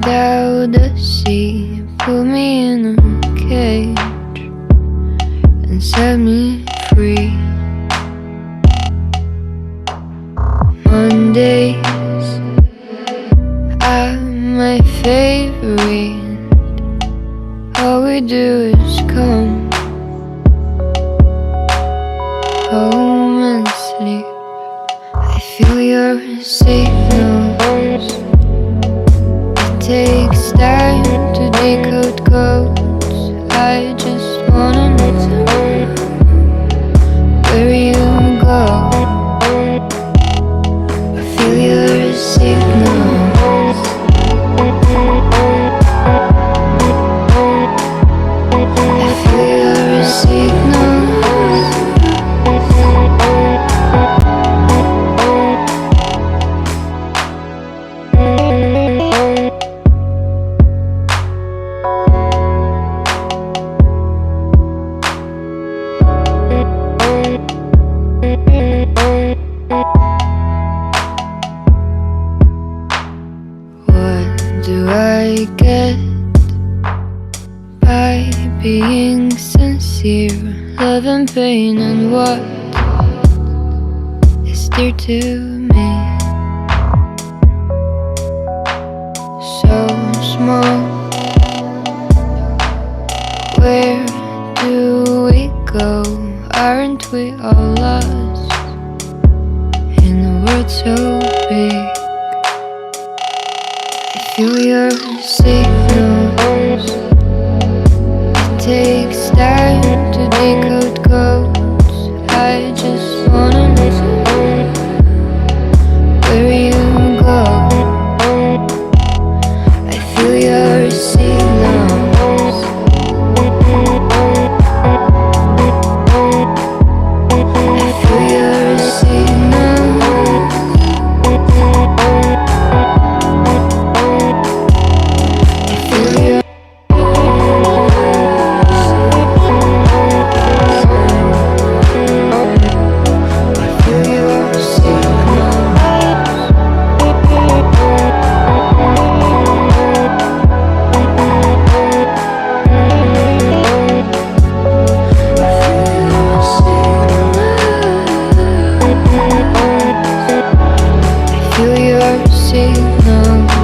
out the sea, put me in a cage and set me free. Mondays are my favorite. All we do is come home and sleep. I feel your signals. It takes time to decode codes. I just wanna know where you go. I feel your signals. I feel your signals. What do I get by being sincere? Love and pain, and what is dear to me? So small, where do we go? Aren't we all lost in a world so big? I feel your signals. It takes time to decode codes. I just wanna know where you go. I feel your signals. I feel your signals. I feel your signals.